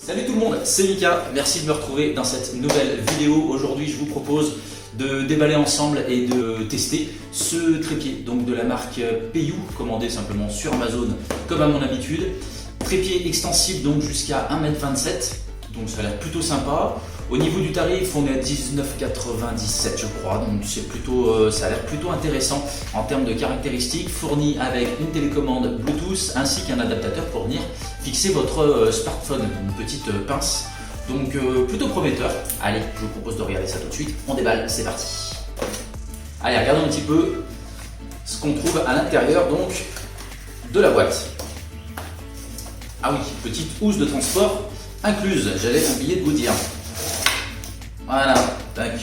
Salut tout le monde, c'est Mika, merci de me retrouver dans cette nouvelle vidéo. Aujourd'hui je vous propose de déballer ensemble et de tester ce trépied donc de la marque Peiyou, commandé simplement sur Amazon comme à mon habitude. Trépied extensible donc jusqu'à 1m27, donc ça a l'air plutôt sympa. Au niveau du tarif, on est à 19,97 je crois, donc c'est plutôt, ça a l'air plutôt intéressant en termes de caractéristiques, fourni avec une télécommande Bluetooth ainsi qu'un adaptateur pour venir fixer votre smartphone, une petite pince, donc plutôt prometteur. Allez, je vous propose de regarder ça tout de suite, on déballe, c'est parti. Allez, regardons un petit peu ce qu'on trouve à l'intérieur donc de la boîte. Ah oui, petite housse de transport incluse, j'allais oublier de vous dire. Voilà, tac.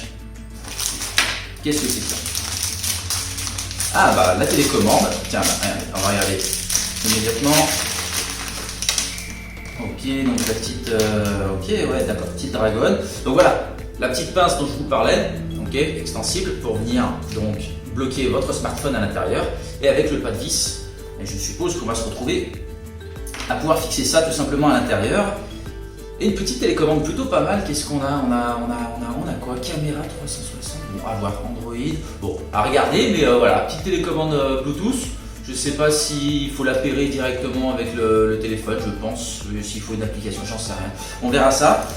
Qu'est-ce que c'est que ça? Ah bah la télécommande, tiens, on va regarder immédiatement. Ok, donc la petite, ok, ouais, d'accord, petite dragonne. Donc voilà, la petite pince dont je vous parlais, ok, extensible pour venir donc bloquer votre smartphone à l'intérieur et avec le pas de vis. Et je suppose qu'on va se retrouver à pouvoir fixer ça tout simplement à l'intérieur. Et une petite télécommande plutôt pas mal. Qu'est-ce qu'on a? On a quoi? Caméra 360. Bon, à voir, Android. Bon, à regarder, mais voilà, petite télécommande Bluetooth. Je sais pas s'il faut la pairer directement avec le téléphone, je pense. S'il faut une application, j'en sais rien. On verra ça.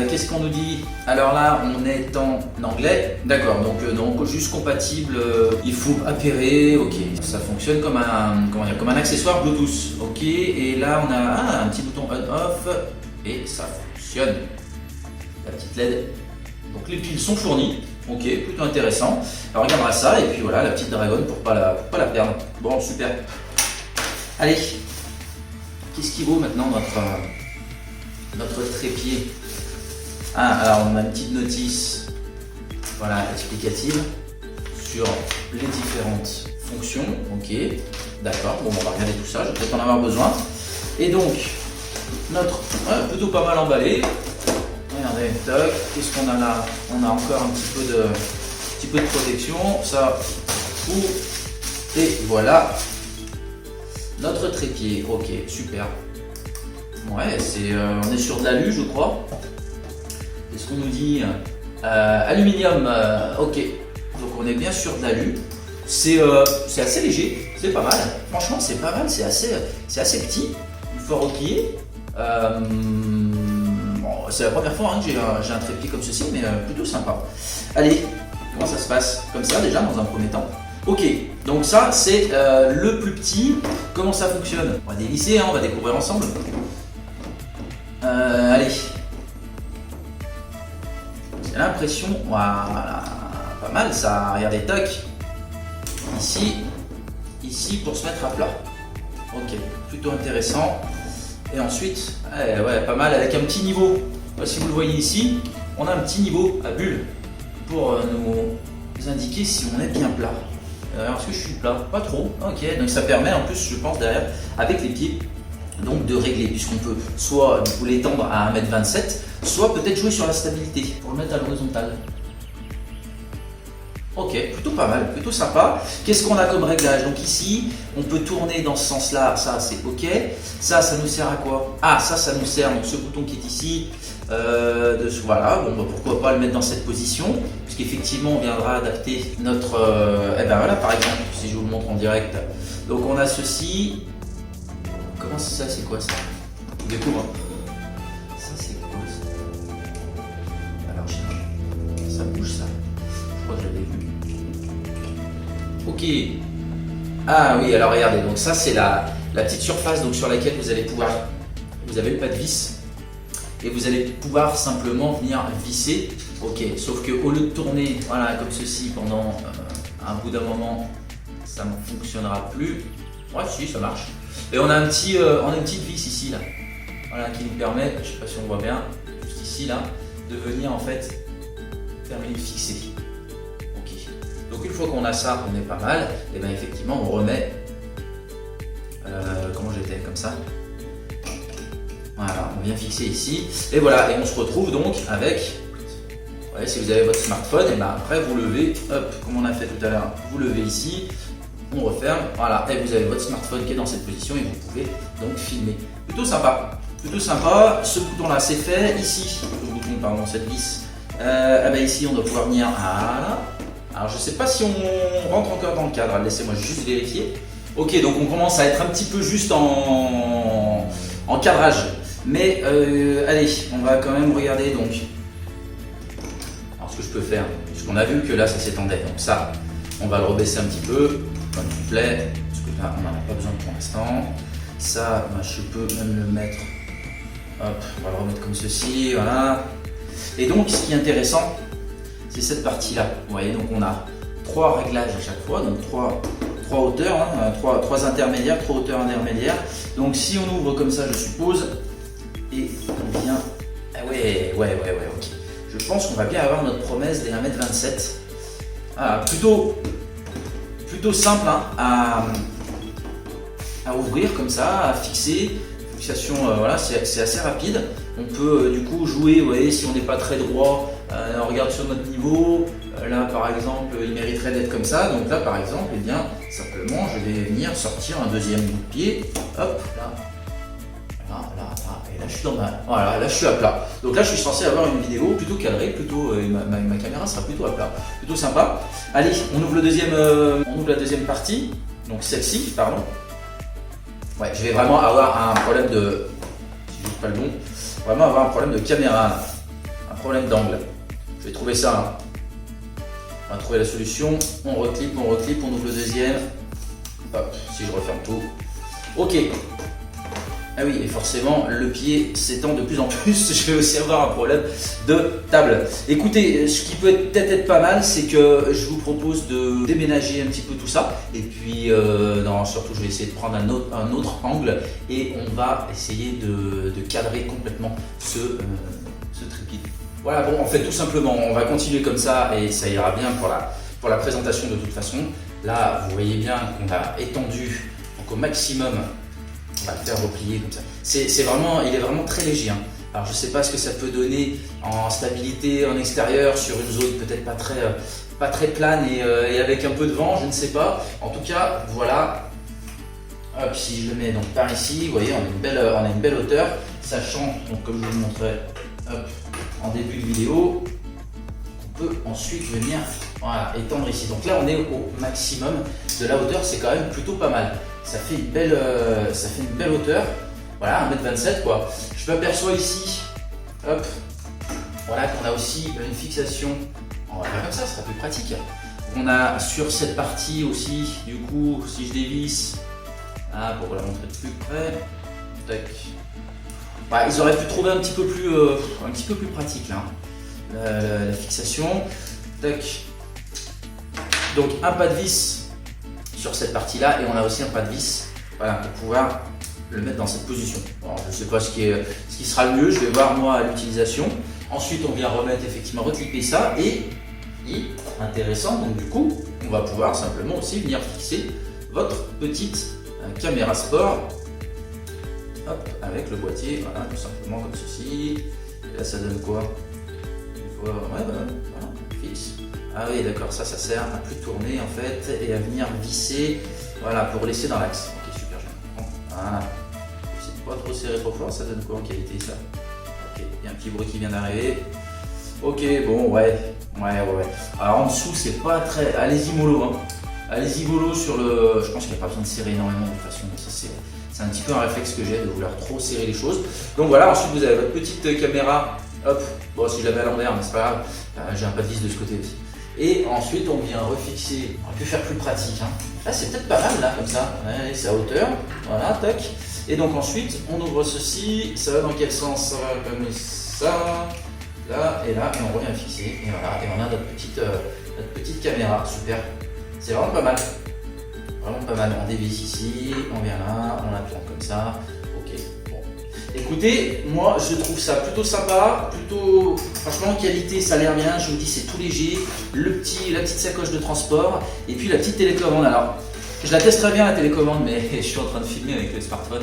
Qu'est-ce qu'on nous dit? Alors là, on est en anglais. D'accord, donc juste compatible. Il faut appairer. Ok, ça fonctionne comme un accessoire Bluetooth. Ok, et là on a un petit bouton on/off. Et ça fonctionne. La petite LED. Donc les piles sont fournies. Ok, plutôt intéressant. Alors on regardera ça et puis voilà la petite dragonne pour pas la perdre. Bon, super. Allez, qu'est-ce qui vaut maintenant notre trépied? Ah, alors on a une petite notice, voilà, explicative sur les différentes fonctions. Ok, d'accord. Bon, on va regarder tout ça. Je vais peut-être en avoir besoin. Et donc plutôt pas mal emballé. Regardez, toc, qu'est-ce qu'on a là? On a encore un petit peu de protection, ça ouvre, et voilà notre trépied. Ok, super. Ouais, on est sur de l'alu, je crois. Qu'est-ce qu'on nous dit? Aluminium, ok. Donc on est bien sur de l'alu. C'est assez léger, c'est pas mal. Franchement, c'est pas mal, c'est assez petit. Une fois replié. C'est la première fois que j'ai un trépied comme ceci, mais plutôt sympa. Allez, comment ça se passe? Comme ça déjà dans un premier temps. Ok, donc ça c'est le plus petit. Comment ça fonctionne? On va dévisser, hein, on va découvrir ensemble. Allez. J'ai l'impression, voilà, pas mal ça. Regardez, toc. Ici pour se mettre à plat. Ok, plutôt intéressant. Et ensuite, ouais, pas mal avec un petit niveau. Si vous le voyez ici, on a un petit niveau à bulle pour nous indiquer si on est bien plat. Est-ce que je suis plat? Pas trop. Ok, donc ça permet en plus, je pense, derrière, avec les pieds, donc de régler, puisqu'on peut soit l'étendre à 1m27, soit peut-être jouer sur la stabilité pour le mettre à l'horizontale. Ok, plutôt pas mal, plutôt sympa. Qu'est-ce qu'on a comme réglage? Donc ici, on peut tourner dans ce sens-là, ça c'est ok. Ça nous sert à quoi? Ah, ça nous sert, donc ce bouton qui est ici, voilà, bon, pourquoi pas le mettre dans cette position, puisqu'effectivement on viendra adapter notre... eh ben voilà, par exemple, si je vous le montre en direct. Donc on a ceci. Comment c'est ça? C'est quoi ça? Je découvre. Ça c'est quoi ça? Alors ça bouge ça. Je crois que je l'avais vu. Ok. Ah oui, alors regardez, donc ça c'est la petite surface donc, sur laquelle vous allez pouvoir, vous avez le pas de vis et vous allez pouvoir simplement venir visser. Ok, sauf que au lieu de tourner voilà, comme ceci pendant un bout d'un moment, ça ne fonctionnera plus. Ouais, si, ça marche. Et on a une petite vis ici là, voilà, qui nous permet, je ne sais pas si on voit bien, juste ici là, de venir en fait venir fixer. Donc une fois qu'on a ça, on est pas mal, et bien effectivement on remet, comment j'étais, comme ça. Voilà, on vient fixer ici, et voilà, et on se retrouve donc avec, ouais, si vous avez votre smartphone, et bien après vous levez, hop, comme on a fait tout à l'heure, vous levez ici, on referme, voilà, et vous avez votre smartphone qui est dans cette position et vous pouvez donc filmer. Plutôt sympa. plutôt sympa. Ce bouton-là, c'est fait. Ici, le bouton, pardon, cette vis. Ici, on doit pouvoir venir à... Alors, je sais pas si on rentre encore dans le cadre. Laissez-moi juste vérifier. Ok, donc on commence à être un petit peu juste en cadrage. Mais allez, on va quand même regarder donc. Alors, ce que je peux faire, puisqu'on a vu que là, ça s'étendait. Donc ça, on va le rebaisser un petit peu, comme complet. Parce que là, on n'en a pas besoin pour l'instant. Ça, je peux même le mettre. Hop, on va le remettre comme ceci, voilà. Et donc, ce qui est intéressant, c'est cette partie-là. Vous voyez, donc on a 3 réglages à chaque fois, donc 3 hauteurs, hein, 3 intermédiaires, 3 hauteurs intermédiaires. Donc, si on ouvre comme ça, je suppose, et on vient. Ah ouais, ok. Je pense qu'on va bien avoir notre promesse des 1m27. Ah, plutôt simple hein, à ouvrir comme ça, à fixer. Fixation, voilà, c'est assez rapide. On peut du coup jouer, vous voyez, si on n'est pas très droit, on regarde sur notre niveau. Là, par exemple, il mériterait d'être comme ça. Donc là, par exemple, eh bien, simplement, je vais venir sortir un deuxième bout de pied. Hop, là. Et là, je suis voilà, là, je suis à plat. Donc là, je suis censé avoir une vidéo plutôt cadrée, plutôt, ma caméra sera plutôt à plat, plutôt sympa. Allez, on ouvre la deuxième partie. Donc celle-ci, pardon. Ouais, je vais vraiment avoir un problème de, si je dis pas le bon, vraiment avoir un problème de caméra, là. Un problème d'angle. Je vais trouver ça. Hein. On va trouver la solution. On reclippe, on ouvre le deuxième. Hop, si je referme tout. Ok. Ah oui, et forcément, le pied s'étend de plus en plus. Je vais aussi avoir un problème de table. Écoutez, ce qui peut peut-être être pas mal, c'est que je vous propose de déménager un petit peu tout ça. Et puis, surtout, je vais essayer de prendre un autre angle. Et on va essayer de cadrer complètement ce trépied. Voilà, bon, en fait, tout simplement, on va continuer comme ça. Et ça ira bien pour la présentation de toute façon. Là, vous voyez bien qu'on a étendu donc, au maximum. On va le faire replier comme ça. Il est vraiment très léger. Hein. Alors je ne sais pas ce que ça peut donner en stabilité en extérieur sur une zone peut-être pas très plane et avec un peu de vent, je ne sais pas. En tout cas, voilà. Hop, si je le mets donc par ici, vous voyez, on a une belle hauteur, sachant, donc, comme je vous le montrais en début de vidéo, on peut ensuite venir étendre ici. Donc là, on est au maximum de la hauteur, c'est quand même plutôt pas mal. Ça fait une belle hauteur, voilà, 1m27 quoi. Je m'aperçois ici, hop, voilà qu'on a aussi une fixation, on va faire comme ça, ce sera plus pratique. On a sur cette partie aussi, du coup, si je dévisse, pour la montrer de plus près, tac. Bah, ils auraient pu trouver un petit peu plus pratique là, la fixation, tac. Donc un pas de vis sur cette partie-là et on a aussi un pas de vis pour pouvoir le mettre dans cette position. Alors, je ne sais pas ce qui sera le mieux, je vais voir moi à l'utilisation. Ensuite, on vient remettre effectivement, reclipper ça et intéressant, donc du coup, on va pouvoir simplement aussi venir fixer votre petite caméra sport avec le boîtier, voilà, tout simplement comme ceci. Et là, ça donne quoi? Voilà, fixe. Ah oui, d'accord, ça sert à plus tourner en fait et à venir visser, voilà, pour laisser dans l'axe. Ok, super, je comprends. Voilà. C'est pas trop serré trop fort, ça donne quoi en qualité ça? Ok, il y a un petit bruit qui vient d'arriver. Ok, bon, ouais. Alors en dessous, c'est pas très. Allez-y mollo, hein. Allez-y mollo sur le. Je pense qu'il n'y a pas besoin de serrer énormément de toute façon. Ça, c'est un petit peu un réflexe que j'ai de vouloir trop serrer les choses. Donc voilà, ensuite vous avez votre petite caméra. Hop, bon, si je l'avais à l'envers, mais c'est pas grave. J'ai un pas de vis de ce côté aussi. Et ensuite, on vient refixer. On peut faire plus pratique. Hein. Là, c'est peut-être pas mal, là, comme ça. Ouais, c'est à hauteur. Voilà, tac. Et donc, ensuite, on ouvre ceci. Ça va dans quel sens? Ça va comme ça. Là, et on revient fixer. Et voilà, et on a notre petite caméra. Super. C'est vraiment pas mal. Vraiment pas mal. On dévisse ici. On vient là. On la tourne comme ça. Ok. Bon. Écoutez, moi je trouve ça plutôt sympa, franchement qualité, ça a l'air bien, je vous dis c'est tout léger, la petite sacoche de transport et puis la petite télécommande. Alors je la teste très bien la télécommande mais je suis en train de filmer avec le smartphone,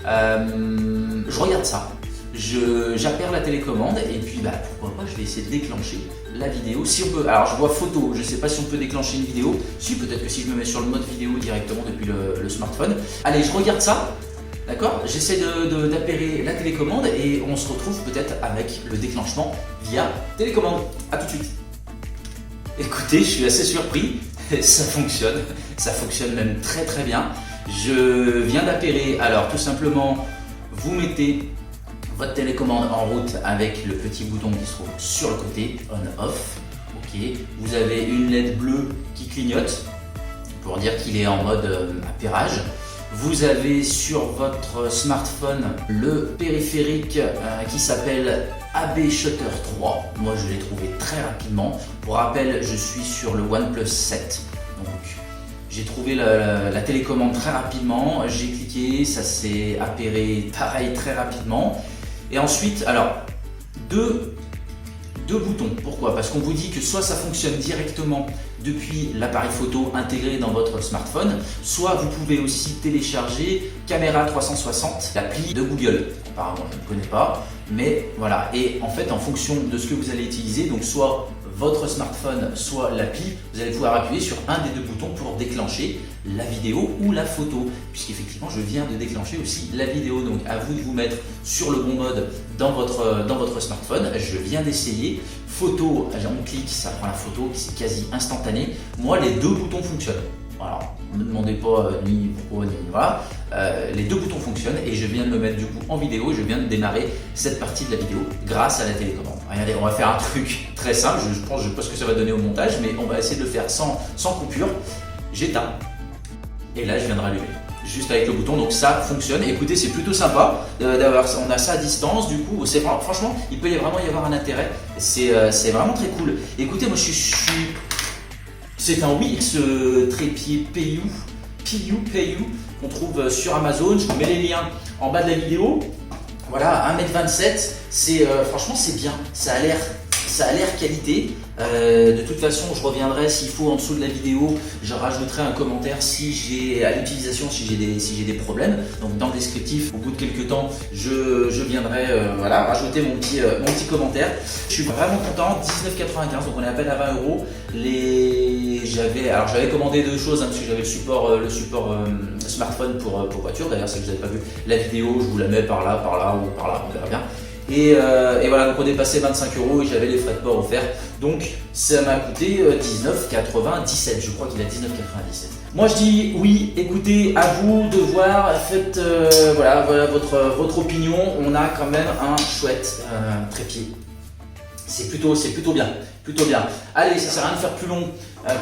je regarde ça, j'appaire la télécommande et puis pourquoi pas je vais essayer de déclencher la vidéo si on peut. Alors je vois photo, je ne sais pas si on peut déclencher une vidéo, si peut-être que si je me mets sur le mode vidéo directement depuis le smartphone. Allez, je regarde ça. D'accord? J'essaie d'appairer la télécommande et on se retrouve peut-être avec le déclenchement via télécommande. A tout de suite. Écoutez, je suis assez surpris, ça fonctionne même très très bien. Je viens d'appairer, alors tout simplement, vous mettez votre télécommande en route avec le petit bouton qui se trouve sur le côté, on-off. Ok, vous avez une LED bleue qui clignote pour dire qu'il est en mode appairage. Vous avez sur votre smartphone le périphérique qui s'appelle AB Shutter 3. Moi je l'ai trouvé très rapidement. Pour rappel, je suis sur le OnePlus 7. Donc j'ai trouvé la télécommande très rapidement. J'ai cliqué, ça s'est appairé pareil très rapidement. Et ensuite, alors deux boutons. Pourquoi? Parce qu'on vous dit que soit ça fonctionne directement depuis l'appareil photo intégré dans votre smartphone, soit vous pouvez aussi télécharger Caméra 360, l'appli de Google. Apparemment, je ne connais pas, mais voilà. Et en fait, en fonction de ce que vous allez utiliser, donc soit votre smartphone, soit l'appli, vous allez pouvoir appuyer sur un des deux boutons pour déclencher la vidéo ou la photo, puisqu'effectivement je viens de déclencher aussi la vidéo. Donc à vous de vous mettre sur le bon mode dans votre smartphone. Je viens d'essayer photo, on clique, ça prend la photo, c'est quasi instantané. Moi les deux boutons fonctionnent. Alors, ne me demandez pas ni pourquoi ni voilà. Les deux boutons fonctionnent et je viens de me mettre du coup en vidéo. Je viens de démarrer cette partie de la vidéo grâce à la télécommande. Regardez, on va faire un truc très simple. Je pense pas ce que ça va donner au montage, mais on va essayer de le faire sans coupure. J'éteins et là je viens de rallumer. Juste avec le bouton, donc ça fonctionne. Écoutez, c'est plutôt sympa d'avoir, on a ça à distance. Du coup, c'est franchement, il peut vraiment y avoir un intérêt. C'est vraiment très cool. Écoutez, moi je suis c'est un Wix trépied PU qu'on trouve sur Amazon. Je vous mets les liens en bas de la vidéo. Voilà, 1m27, franchement c'est bien, ça a l'air qualité. De toute façon, je reviendrai s'il faut en dessous de la vidéo, je rajouterai un commentaire si j'ai à l'utilisation, si j'ai des problèmes. Donc dans le descriptif, au bout de quelques temps, je viendrai voilà, rajouter mon petit commentaire. Je suis vraiment content, 19,95 €, donc on est à peine à 20 €. J'avais commandé deux choses, parce que j'avais le support smartphone pour voiture. D'ailleurs, si vous n'avez pas vu la vidéo, je vous la mets par là ou par là, on verra bien. Et voilà, donc on est passé 25 € et j'avais les frais de port offerts. Donc ça m'a coûté 19,97 €. Je crois qu'il a 19,97 €. Moi je dis oui, écoutez, à vous de voir, faites voilà votre opinion. On a quand même un chouette trépied. C'est plutôt bien. Allez, ça sert à rien de faire plus long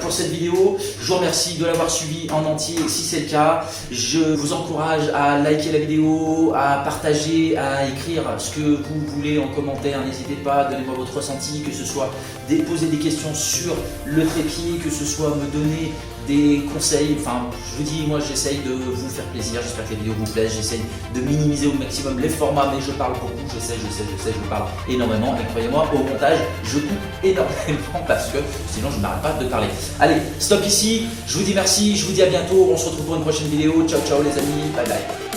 pour cette vidéo. Je vous remercie de l'avoir suivi en entier si c'est le cas. Je vous encourage à liker la vidéo, à partager, à écrire ce que vous voulez en commentaire. N'hésitez pas, donnez-moi votre ressenti, que ce soit poser des questions sur le trépied, que ce soit me donner des conseils. Enfin, je vous dis, moi j'essaye de vous faire plaisir, j'espère que les vidéos vous plaisent, j'essaye de minimiser au maximum les formats, mais je parle beaucoup, je sais, je parle énormément, et croyez-moi, au montage, je coupe énormément parce que sinon je n'arrête pas de parler. Allez, stop ici, je vous dis merci, je vous dis à bientôt, on se retrouve pour une prochaine vidéo, ciao ciao les amis, bye bye.